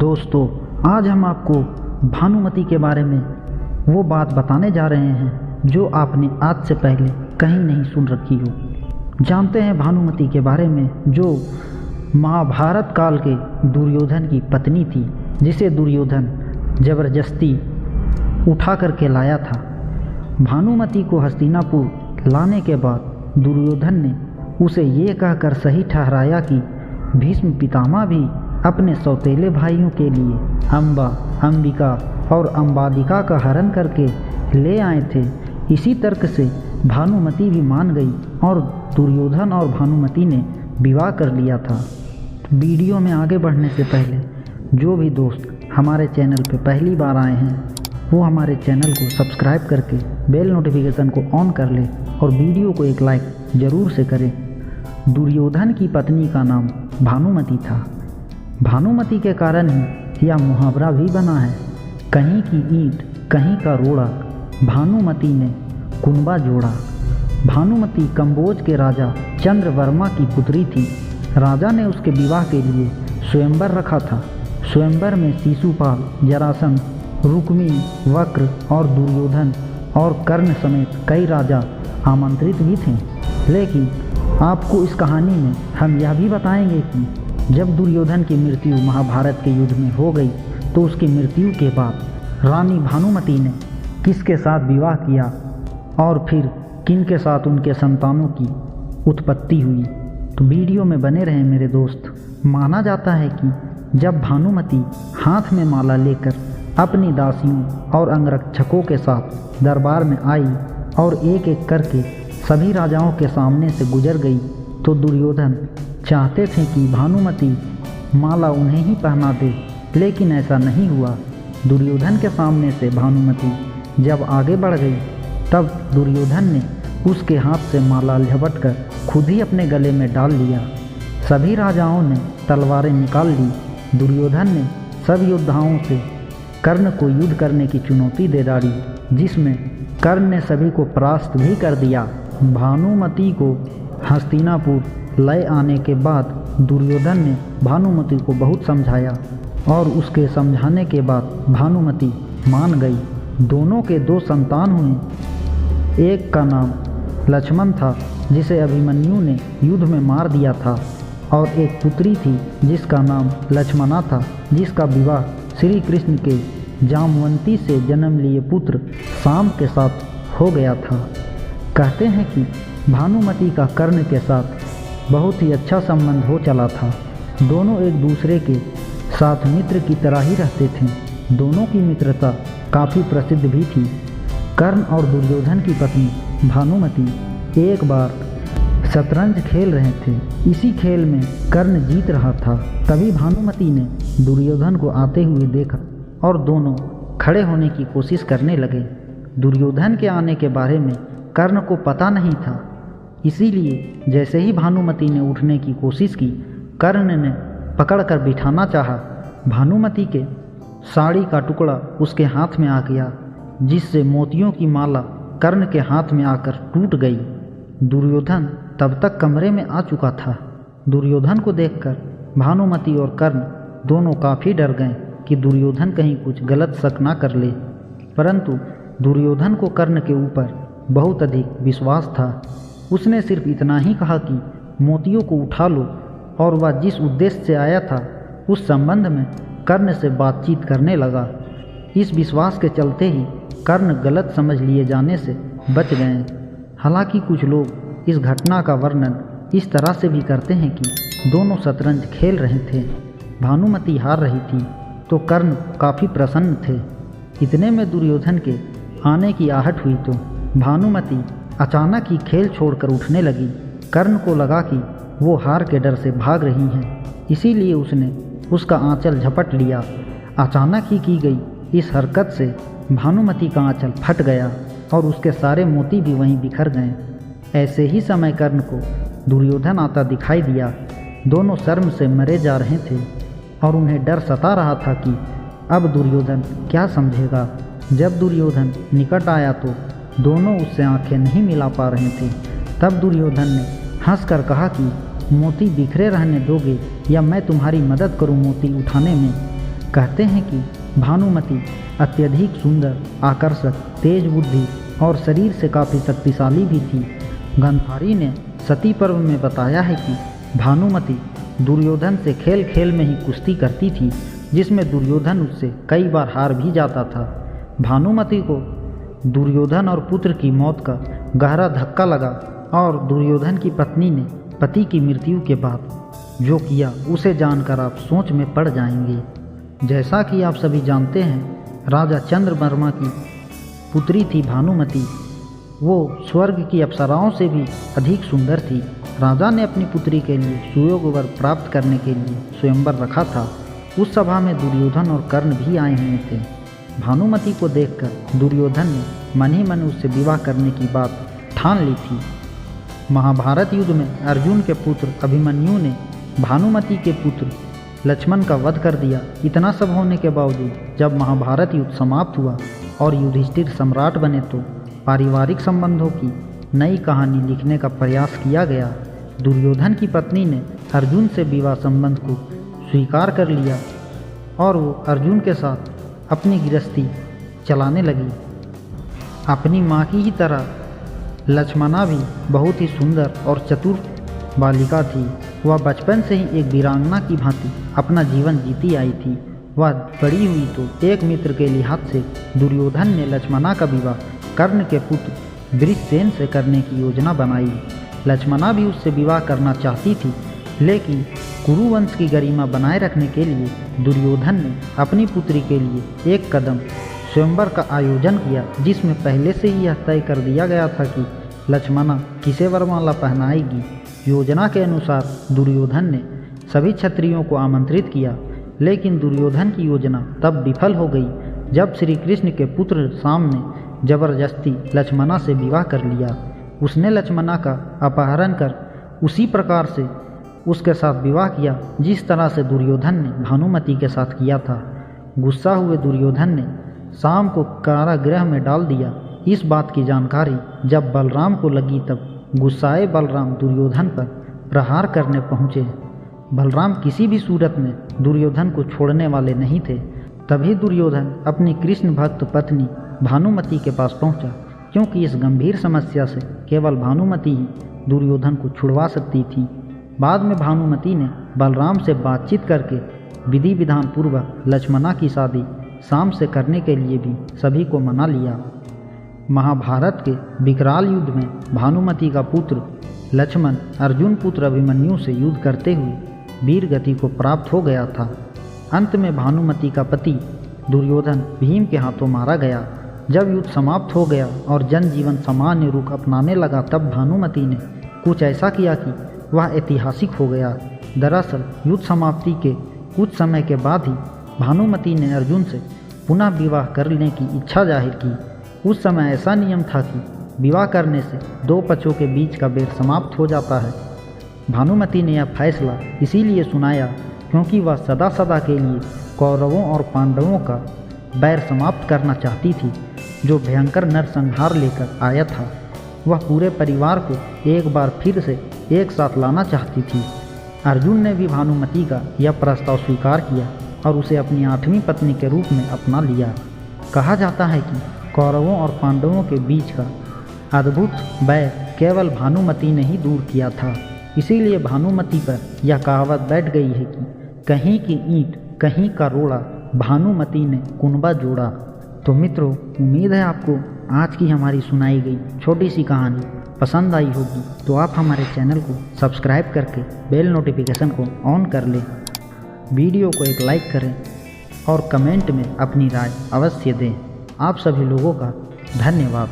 दोस्तों, आज हम आपको भानुमति के बारे में वो बात बताने जा रहे हैं जो आपने आज से पहले कहीं नहीं सुन रखी हो। जानते हैं भानुमति के बारे में, जो महाभारत काल के दुर्योधन की पत्नी थी, जिसे दुर्योधन जबरदस्ती उठा करके लाया था। भानुमति को हस्तिनापुर लाने के बाद दुर्योधन ने उसे ये कहकर सही ठहराया कि भीष्म पितामह भी अपने सौतेले भाइयों के लिए अम्बा, अंबिका और अंबालिका का हरण करके ले आए थे। इसी तर्क से भानुमति भी मान गई और दुर्योधन और भानुमति ने विवाह कर लिया था। वीडियो में आगे बढ़ने से पहले जो भी दोस्त हमारे चैनल पर पहली बार आए हैं वो हमारे चैनल को सब्सक्राइब करके बेल नोटिफिकेशन को ऑन कर ले और वीडियो को एक लाइक ज़रूर से करें। दुर्योधन की पत्नी का नाम भानुमति था। भानुमति के कारण ही यह मुहावरा भी बना है, कहीं की ईंट कहीं का रोड़ा, भानुमति ने कुनबा जोड़ा। भानुमति कंबोज के राजा चंद्रवर्मा की पुत्री थी। राजा ने उसके विवाह के लिए स्वयंवर रखा था। स्वयंवर में शिशुपाल, जरासंध, रुक्मी, वक्र और दुर्योधन और कर्ण समेत कई राजा आमंत्रित भी थे। लेकिन आपको इस कहानी में हम यह भी बताएंगे कि जब दुर्योधन की मृत्यु महाभारत के युद्ध में हो गई तो उसकी मृत्यु के बाद रानी भानुमति ने किसके साथ विवाह किया और फिर किन के साथ उनके संतानों की उत्पत्ति हुई। तो वीडियो में बने रहें मेरे दोस्त। माना जाता है कि जब भानुमति हाथ में माला लेकर अपनी दासियों और अंगरक्षकों के साथ दरबार में आई और एक एक करके सभी राजाओं के सामने से गुजर गई तो दुर्योधन चाहते थे कि भानुमति माला उन्हें ही पहना दे, लेकिन ऐसा नहीं हुआ। दुर्योधन के सामने से भानुमति जब आगे बढ़ गई तब दुर्योधन ने उसके हाथ से माला झपट कर खुद ही अपने गले में डाल लिया। सभी राजाओं ने तलवारें निकाल ली। दुर्योधन ने सब योद्धाओं से कर्ण को युद्ध करने की चुनौती दे डाली, जिसमें कर्ण ने सभी को परास्त भी कर दिया। भानुमति को हस्तिनापुर ले आने के बाद दुर्योधन ने भानुमति को बहुत समझाया और उसके समझाने के बाद भानुमति मान गई। दोनों के दो संतान हुए। एक का नाम लक्ष्मण था, जिसे अभिमन्यु ने युद्ध में मार दिया था, और एक पुत्री थी जिसका नाम लक्ष्मणा था, जिसका विवाह श्री कृष्ण के जामवंती से जन्म लिए पुत्र शाम के साथ हो गया था। कहते हैं कि भानुमति का कर्ण के साथ बहुत ही अच्छा संबंध हो चला था। दोनों एक दूसरे के साथ मित्र की तरह ही रहते थे। दोनों की मित्रता काफ़ी प्रसिद्ध भी थी। कर्ण और दुर्योधन की पत्नी भानुमति एक बार शतरंज खेल रहे थे। इसी खेल में कर्ण जीत रहा था। तभी भानुमति ने दुर्योधन को आते हुए देखा और दोनों खड़े होने की कोशिश करने लगे। दुर्योधन के आने के बारे में कर्ण को पता नहीं था, इसीलिए जैसे ही भानुमति ने उठने की कोशिश की, कर्ण ने पकड़कर बिठाना चाहा। भानुमति के साड़ी का टुकड़ा उसके हाथ में आ गया, जिससे मोतियों की माला कर्ण के हाथ में आकर टूट गई। दुर्योधन तब तक कमरे में आ चुका था। दुर्योधन को देखकर भानुमति और कर्ण दोनों काफ़ी डर गए कि दुर्योधन कहीं कुछ गलत शक ना कर ले। परंतु दुर्योधन को कर्ण के ऊपर बहुत अधिक विश्वास था। उसने सिर्फ इतना ही कहा कि मोतियों को उठा लो, और वह जिस उद्देश्य से आया था उस संबंध में कर्ण से बातचीत करने लगा। इस विश्वास के चलते ही कर्ण गलत समझ लिए जाने से बच गए। हालांकि कुछ लोग इस घटना का वर्णन इस तरह से भी करते हैं कि दोनों शतरंज खेल रहे थे, भानुमति हार रही थी तो कर्ण काफ़ी प्रसन्न थे। इतने में दुर्योधन के आने की आहट हुई तो भानुमति अचानक ही खेल छोड़कर उठने लगी। कर्ण को लगा कि वो हार के डर से भाग रही हैं, इसीलिए उसने उसका आंचल झपट लिया। अचानक ही की गई इस हरकत से भानुमति का आंचल फट गया और उसके सारे मोती भी वहीं बिखर गए। ऐसे ही समय कर्ण को दुर्योधन आता दिखाई दिया। दोनों शर्म से मरे जा रहे थे और उन्हें डर सता रहा था कि अब दुर्योधन क्या समझेगा। जब दुर्योधन निकट आया तो दोनों उससे आंखें नहीं मिला पा रहे थे। तब दुर्योधन ने हंसकर कहा कि मोती बिखरे रहने दोगे या मैं तुम्हारी मदद करूं मोती उठाने में। कहते हैं कि भानुमति अत्यधिक सुंदर, आकर्षक, तेज बुद्धि और शरीर से काफ़ी शक्तिशाली भी थी। गांधारी ने सती पर्व में बताया है कि भानुमति दुर्योधन से खेल खेल में ही कुश्ती करती थी, जिसमें दुर्योधन उससे कई बार हार भी जाता था। भानुमति को दुर्योधन और पुत्र की मौत का गहरा धक्का लगा और दुर्योधन की पत्नी ने पति की मृत्यु के बाद जो किया उसे जानकर आप सोच में पड़ जाएंगे। जैसा कि आप सभी जानते हैं, राजा चंद्रवर्मा की पुत्री थी भानुमति। वो स्वर्ग की अप्सराओं से भी अधिक सुंदर थी। राजा ने अपनी पुत्री के लिए सुयोग वर प्राप्त करने के लिए स्वयंवर रखा था। उस सभा में दुर्योधन और कर्ण भी आए हुए थे। भानुमति को देखकर दुर्योधन ने मन ही मन उससे विवाह करने की बात ठान ली थी। महाभारत युद्ध में अर्जुन के पुत्र अभिमन्यु ने भानुमति के पुत्र लक्ष्मण का वध कर दिया। इतना सब होने के बावजूद जब महाभारत युद्ध समाप्त हुआ और युधिष्ठिर सम्राट बने तो पारिवारिक संबंधों की नई कहानी लिखने का प्रयास किया गया। दुर्योधन की पत्नी ने अर्जुन से विवाह संबंध को स्वीकार कर लिया और वो अर्जुन के साथ अपनी गृहस्थी चलाने लगी। अपनी माँ की ही तरह लक्ष्मणा भी बहुत ही सुंदर और चतुर बालिका थी। वह बचपन से ही एक वीरांगना की भांति अपना जीवन जीती आई थी। वह बड़ी हुई तो एक मित्र के लिहाज से दुर्योधन ने लक्ष्मणा का विवाह कर्ण के पुत्र वृषसेन से करने की योजना बनाई। लक्ष्मणा भी उससे विवाह करना चाहती थी, लेकिन कुरुवंश की गरिमा बनाए रखने के लिए दुर्योधन ने अपनी पुत्री के लिए एक कदम स्वयंवर का आयोजन किया, जिसमें पहले से ही यह तय कर दिया गया था कि लक्ष्मणा किसे वरमाला पहनाएगी। योजना के अनुसार दुर्योधन ने सभी क्षत्रियों को आमंत्रित किया, लेकिन दुर्योधन की योजना तब विफल हो गई जब श्री कृष्ण के पुत्र शाम ने जबरदस्ती लक्ष्मणा से विवाह कर लिया। उसने लक्ष्मणा का अपहरण कर उसी प्रकार से उसके साथ विवाह किया जिस तरह से दुर्योधन ने भानुमति के साथ किया था। गुस्सा हुए दुर्योधन ने शाम को कारागृह में डाल दिया। इस बात की जानकारी जब बलराम को लगी तब गुस्साए बलराम दुर्योधन पर प्रहार करने पहुँचे। बलराम किसी भी सूरत में दुर्योधन को छोड़ने वाले नहीं थे। तभी दुर्योधन अपनी कृष्ण भक्त पत्नी भानुमति के पास पहुंचा, क्योंकि इस गंभीर समस्या से केवल भानुमति ही दुर्योधन को छुड़वा सकती थी। बाद में भानुमति ने बलराम से बातचीत करके विधि विधान पूर्वक लक्ष्मणा की शादी शाम से करने के लिए भी सभी को मना लिया। महाभारत के विकराल युद्ध में भानुमति का पुत्र लक्ष्मण अर्जुन पुत्र अभिमन्यु से युद्ध करते हुए वीर गति को प्राप्त हो गया था। अंत में भानुमति का पति दुर्योधन भीम के हाथों मारा गया। जब युद्ध समाप्त हो गया और जनजीवन सामान्य रूप अपनाने लगा, तब भानुमति ने कुछ ऐसा किया कि वह ऐतिहासिक हो गया। दरअसल युद्ध समाप्ति के कुछ समय के बाद ही भानुमति ने अर्जुन से पुनः विवाह करने की इच्छा जाहिर की। उस समय ऐसा नियम था कि विवाह करने से दो पक्षों के बीच का बैर समाप्त हो जाता है। भानुमति ने यह फैसला इसीलिए सुनाया क्योंकि वह सदा सदा के लिए कौरवों और पांडवों का बैर समाप्त करना चाहती थी, जो भयंकर नरसंहार लेकर आया था। वह पूरे परिवार को एक बार फिर से एक साथ लाना चाहती थी। अर्जुन ने भी भानुमति का यह प्रस्ताव स्वीकार किया और उसे अपनी 8वीं पत्नी के रूप में अपना लिया। कहा जाता है कि कौरवों और पांडवों के बीच का अद्भुत बैर केवल भानुमति ने ही दूर किया था। इसीलिए भानुमति पर यह कहावत बैठ गई है कि कहीं की ईंट कहीं का रोड़ा, भानुमति ने कुनबा जोड़ा। तो मित्रों, उम्मीद है आपको आज की हमारी सुनाई गई छोटी सी कहानी पसंद आई होगी। तो आप हमारे चैनल को सब्सक्राइब करके बेल नोटिफिकेशन को ऑन कर लें। वीडियो को एक लाइक करें और कमेंट में अपनी राय अवश्य दें। आप सभी लोगों का धन्यवाद।